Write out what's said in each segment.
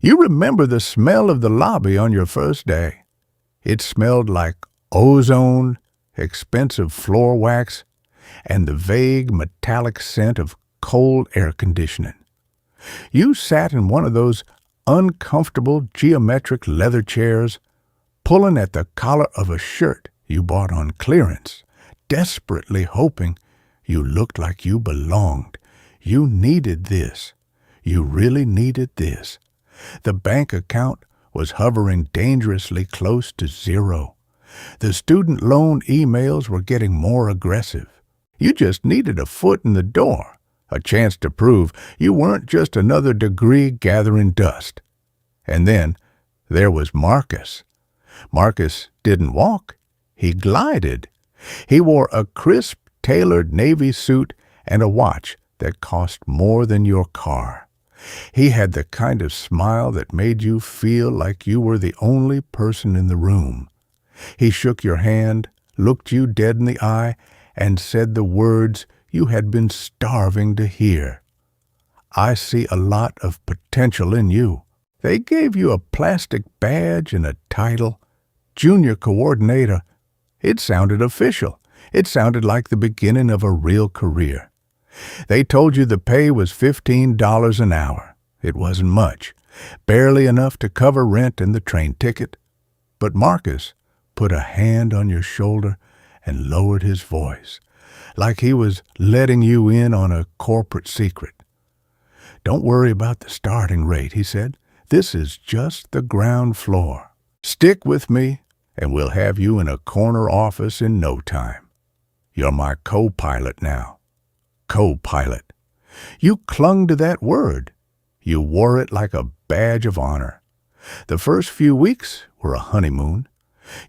You remember the smell of the lobby on your first day. It smelled like ozone, expensive floor wax, and the vague metallic scent of cold air conditioning. You sat in one of those uncomfortable geometric leather chairs, pulling at the collar of a shirt you bought on clearance, desperately hoping you looked like you belonged. You needed this. You really needed this. The bank account was hovering dangerously close to zero. The student loan emails were getting more aggressive. You just needed a foot in the door, a chance to prove you weren't just another degree gathering dust. And then there was Marcus. Marcus didn't walk. He glided. He wore a crisp, tailored navy suit and a watch that cost more than your car. He had the kind of smile that made you feel like you were the only person in the room. He shook your hand, looked you dead in the eye, and said the words you had been starving to hear. I see a lot of potential in you. They gave you a plastic badge and a title, junior coordinator. It sounded official. It sounded like the beginning of a real career. They told you the pay was $15 an hour. It wasn't much, barely enough to cover rent and the train ticket. But Marcus put a hand on your shoulder and lowered his voice, like he was letting you in on a corporate secret. Don't worry about the starting rate, he said. This is just the ground floor. Stick with me, and we'll have you in a corner office in no time. You're my co-pilot now. Co-pilot. You clung to that word. You wore it like a badge of honor. The first few weeks were a honeymoon.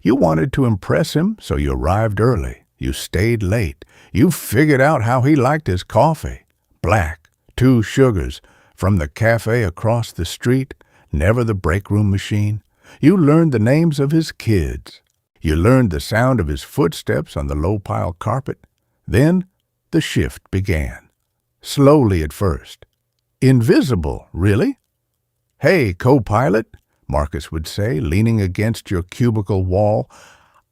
You wanted to impress him, so you arrived early. You stayed late. You figured out how he liked his coffee. Black, 2 sugars, from the cafe across the street, never the break room machine. You learned the names of his kids. You learned the sound of his footsteps on the low-pile carpet. Then the shift began. Slowly at first. Invisible, really. Hey, co-pilot, Marcus would say, leaning against your cubicle wall,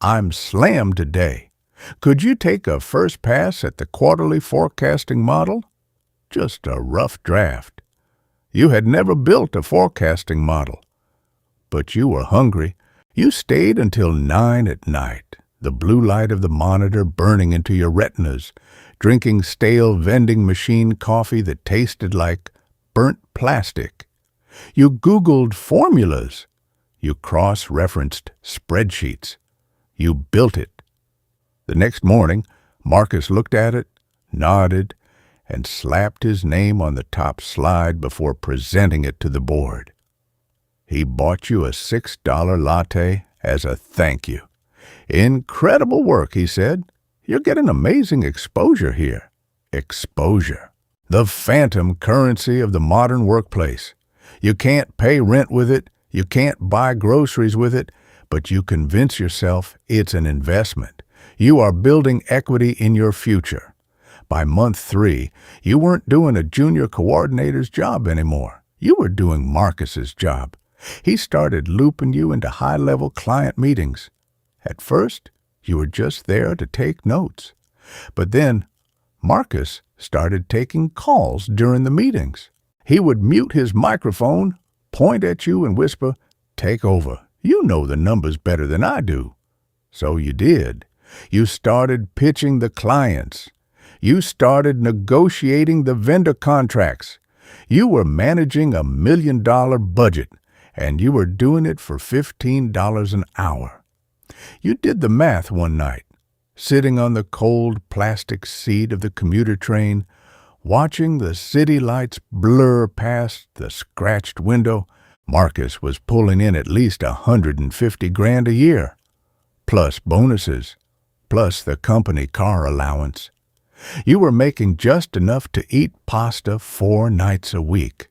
I'm slammed today. Could you take a first pass at the quarterly forecasting model? Just a rough draft. You had never built a forecasting model. But you were hungry. You stayed until 9 at night, the blue light of the monitor burning into your retinas, drinking stale vending machine coffee that tasted like burnt plastic. You Googled formulas. You cross-referenced spreadsheets. You built it. The next morning, Marcus looked at it, nodded, and slapped his name on the top slide before presenting it to the board. He bought you a $6 latte as a thank you. Incredible work, he said. You're getting amazing exposure here. Exposure. The phantom currency of the modern workplace. You can't pay rent with it, you can't buy groceries with it, but you convince yourself it's an investment. You are building equity in your future. By month 3, you weren't doing a junior coordinator's job anymore. You were doing Marcus's job. He started looping you into high-level client meetings. At first, you were just there to take notes. But then, Marcus started taking calls during the meetings. He would mute his microphone, point at you and whisper, "Take over. You know the numbers better than I do." So you did. You started pitching the clients. You started negotiating the vendor contracts. You were managing a $1 million budget, and you were doing it for $15 an hour. You did the math one night, sitting on the cold plastic seat of the commuter train, watching the city lights blur past the scratched window. Marcus was pulling in at least $150,000 a year, plus bonuses, plus the company car allowance. You were making just enough to eat pasta 4 nights a week.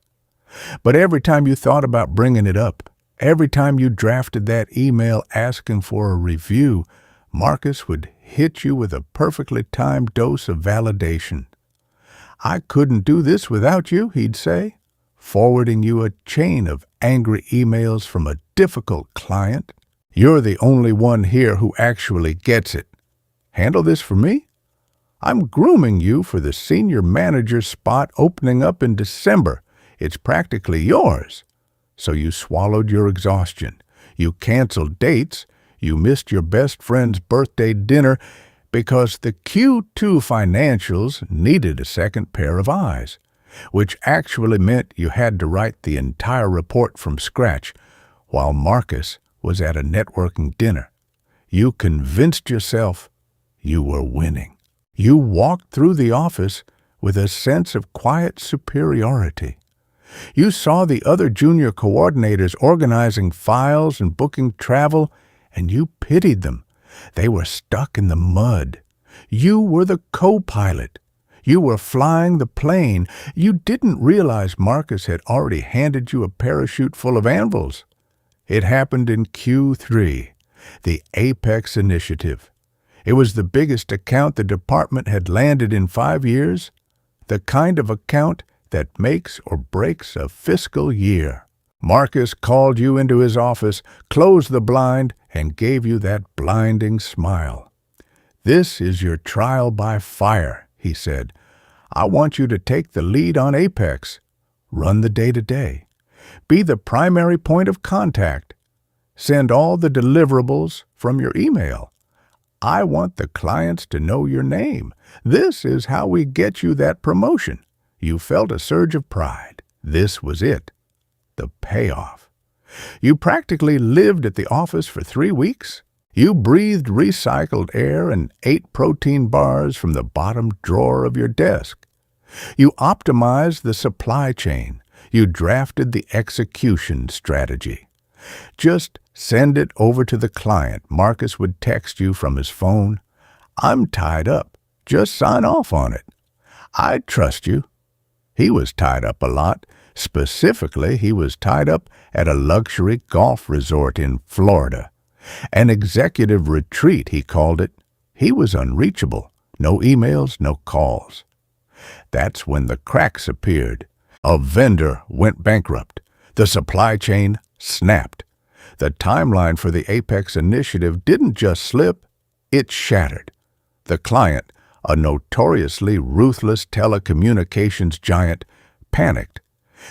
But every time you thought about bringing it up, every time you drafted that email asking for a review, Marcus would hit you with a perfectly timed dose of validation. "I couldn't do this without you," he'd say. forwarding you a chain of angry emails from a difficult client. You're the only one here who actually gets it. Handle this for me? I'm grooming you for the senior manager spot opening up in December. It's practically yours. So you swallowed your exhaustion. You canceled dates. You missed your best friend's birthday dinner because the Q2 financials needed a second pair of eyes, which actually meant you had to write the entire report from scratch while Marcus was at a networking dinner. You convinced yourself you were winning. You walked through the office with a sense of quiet superiority. You saw the other junior coordinators organizing files and booking travel, and you pitied them. They were stuck in the mud. You were the co-pilot. You were flying the plane. You didn't realize Marcus had already handed you a parachute full of anvils. It happened in Q3, the Apex Initiative. It was the biggest account the department had landed in 5 years, the kind of account that makes or breaks a fiscal year. Marcus called you into his office, closed the blind, and gave you that blinding smile. "This is your trial by fire," he said. "I want you to take the lead on Apex, run the day-to-day, be the primary point of contact, send all the deliverables from your email. I want the clients to know your name. This is how we get you that promotion." You felt a surge of pride. This was it, the payoff. You practically lived at the office for 3 weeks. You breathed recycled air and ate protein bars from the bottom drawer of your desk. You optimized the supply chain. You drafted the execution strategy. Just send it over to the client. Marcus would text you from his phone. "I'm tied up. Just sign off on it." "I trust you." He was tied up a lot. Specifically, he was tied up at a luxury golf resort in Florida. An executive retreat, he called it. He was unreachable. No emails, no calls. That's when the cracks appeared. A vendor went bankrupt. The supply chain snapped. The timeline for the Apex Initiative didn't just slip, it shattered. The client, a notoriously ruthless telecommunications giant, panicked.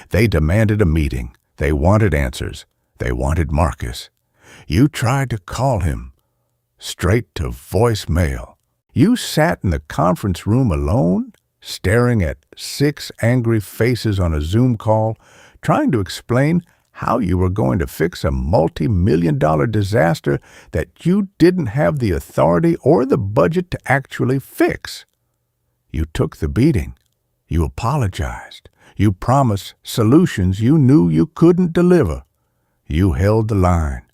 They demanded a meeting. They wanted answers. They wanted Marcus. You tried to call him. Straight to voicemail. You sat in the conference room alone, staring at 6 angry faces on a Zoom call, trying to explain how you were going to fix a multi-million-dollar disaster that you didn't have the authority or the budget to actually fix. You took the beating. You apologized. You promised solutions you knew you couldn't deliver. You held the line,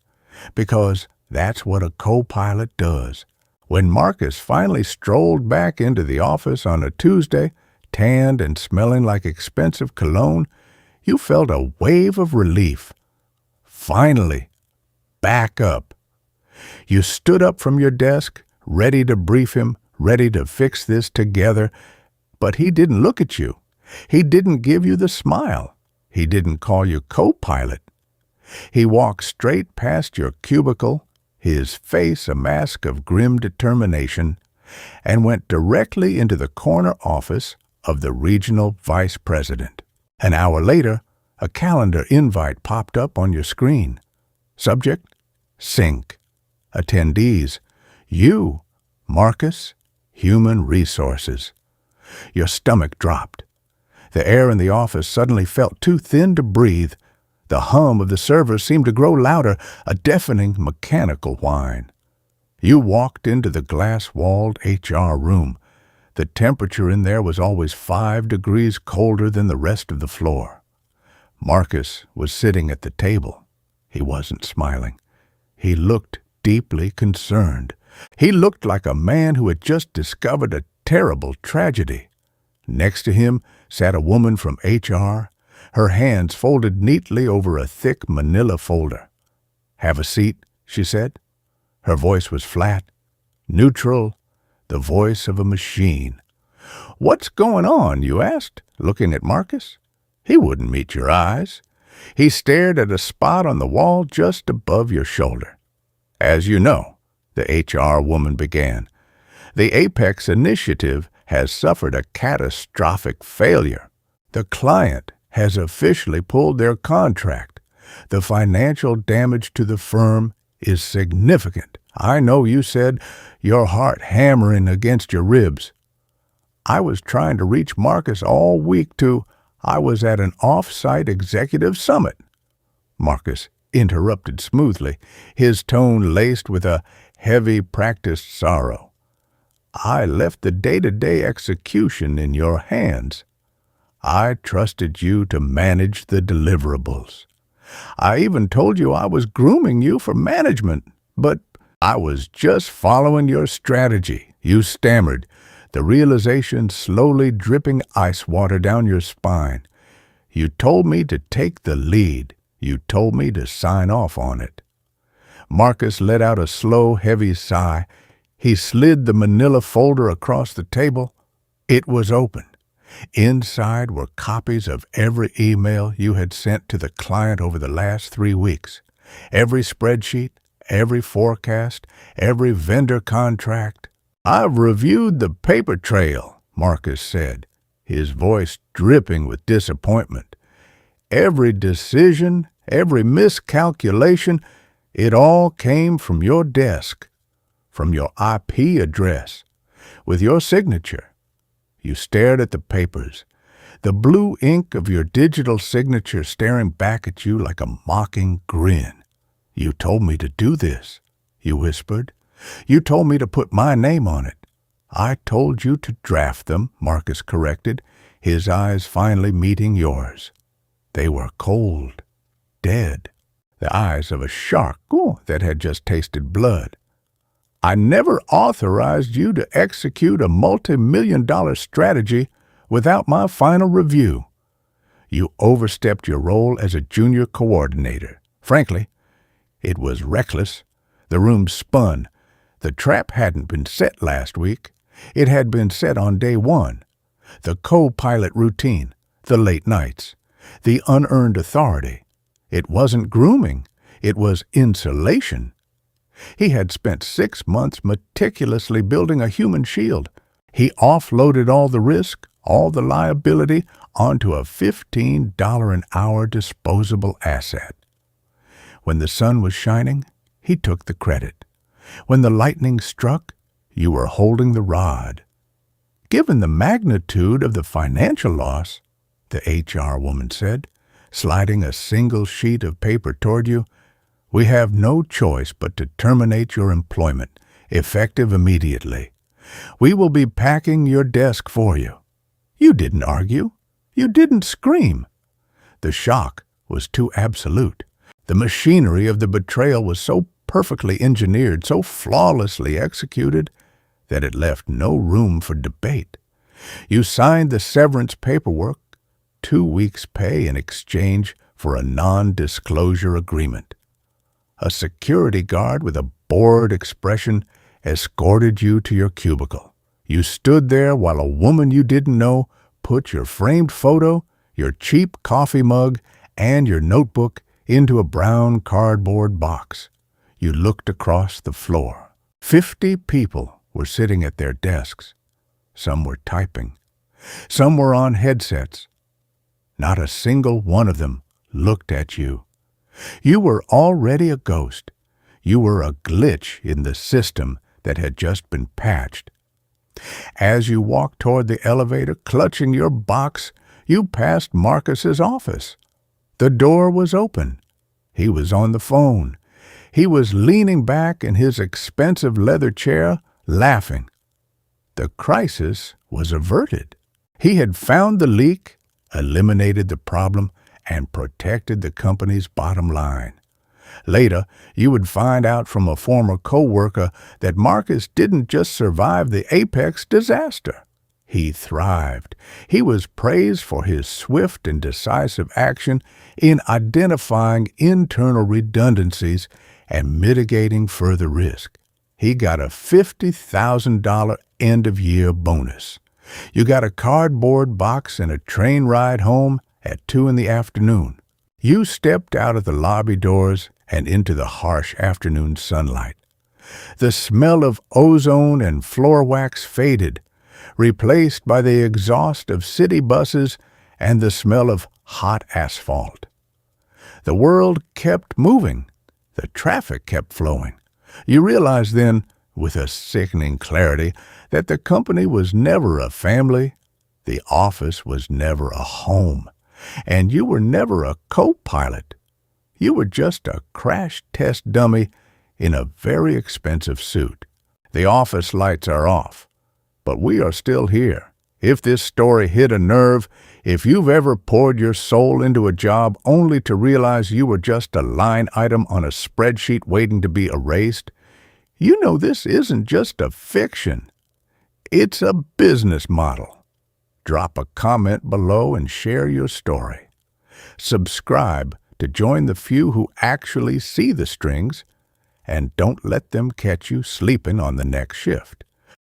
because that's what a co-pilot does. When Marcus finally strolled back into the office on a Tuesday, tanned and smelling like expensive cologne, you felt a wave of relief. Finally, back up. You stood up from your desk, ready to brief him, ready to fix this together, but he didn't look at you. He didn't give you the smile. He didn't call you co-pilot. He walked straight past your cubicle, his face a mask of grim determination, and went directly into the corner office of the regional vice president. An hour later, a calendar invite popped up on your screen. Subject, Sync. Attendees, you, Marcus, Human Resources. Your stomach dropped. The air in the office suddenly felt too thin to breathe. The hum of the server seemed to grow louder, a deafening mechanical whine. You walked into the glass-walled HR room. The temperature in there was always 5 degrees colder than the rest of the floor. Marcus was sitting at the table. He wasn't smiling. He looked deeply concerned. He looked like a man who had just discovered a terrible tragedy. Next to him sat a woman from HR, her hands folded neatly over a thick manila folder. "Have a seat," she said. Her voice was flat, neutral, the voice of a machine. "What's going on?" you asked, looking at Marcus. He wouldn't meet your eyes. He stared at a spot on the wall just above your shoulder. As you know, the HR woman began, the Apex initiative has suffered a catastrophic failure. The client has officially pulled their contract. The financial damage to the firm is significant. I know you said your heart hammering against your ribs. I was trying to reach Marcus all week I was at an off-site executive summit. Marcus interrupted smoothly, his tone laced with a heavy practiced sorrow. I left the day-to-day execution in your hands. I trusted you to manage the deliverables. I even told you I was grooming you for management, but I was just following your strategy, you stammered, the realization slowly dripping ice water down your spine. You told me to take the lead. You told me to sign off on it. Marcus let out a slow, heavy sigh. He slid the manila folder across the table. It was open. Inside were copies of every email you had sent to the client over the last 3 weeks. Every spreadsheet, every forecast, every vendor contract. I've reviewed the paper trail, Marcus said, his voice dripping with disappointment. Every decision, every miscalculation, it all came from your desk, from your IP address, with your signature. You stared at the papers, the blue ink of your digital signature staring back at you like a mocking grin. You told me to do this, you whispered. You told me to put my name on it. I told you to draft them, Marcus corrected, his eyes finally meeting yours. They were cold, dead, the eyes of a shark that had just tasted blood. I never authorized you to execute a multi-million-dollar strategy without my final review. You overstepped your role as a junior coordinator. Frankly, it was reckless. The room spun. The trap hadn't been set last week. It had been set on day one. The co-pilot routine, the late nights, the unearned authority. It wasn't grooming. It was insulation. He had spent 6 months meticulously building a human shield. He offloaded all the risk, all the liability, onto a $15 an hour disposable asset. When the sun was shining, he took the credit. When the lightning struck, you were holding the rod. Given the magnitude of the financial loss, the HR woman said, sliding a single sheet of paper toward you, we have no choice but to terminate your employment, effective immediately. We will be packing your desk for you. You didn't argue. You didn't scream. The shock was too absolute. The machinery of the betrayal was so perfectly engineered, so flawlessly executed, that it left no room for debate. You signed the severance paperwork, 2 weeks' pay in exchange for a non-disclosure agreement. A security guard with a bored expression escorted you to your cubicle. You stood there while a woman you didn't know put your framed photo, your cheap coffee mug, and your notebook into a brown cardboard box. You looked across the floor. 50 people were sitting at their desks. Some were typing. Some were on headsets. Not a single one of them looked at you. You were already a ghost. You were a glitch in the system that had just been patched. As you walked toward the elevator, clutching your box, you passed Marcus's office. The door was open. He was on the phone. He was leaning back in his expensive leather chair, laughing. The crisis was averted. He had found the leak, eliminated the problem, and protected the company's bottom line. Later, you would find out from a former co-worker that Marcus didn't just survive the Apex disaster. He thrived. He was praised for his swift and decisive action in identifying internal redundancies and mitigating further risk. He got a $50,000 end-of-year bonus. You got a cardboard box and a train ride home at 2 in the afternoon. You stepped out of the lobby doors and into the harsh afternoon sunlight. The smell of ozone and floor wax faded, replaced by the exhaust of city buses and the smell of hot asphalt. The world kept moving. The traffic kept flowing. You realized then, with a sickening clarity, that the company was never a family, the office was never a home, and you were never a co-pilot. You were just a crash test dummy in a very expensive suit. The office lights are off, but we are still here. If this story hit a nerve, if you've ever poured your soul into a job only to realize you were just a line item on a spreadsheet waiting to be erased, you know this isn't just a fiction. It's a business model. Drop a comment below and share your story. Subscribe to join the few who actually see the strings, and don't let them catch you sleeping on the next shift.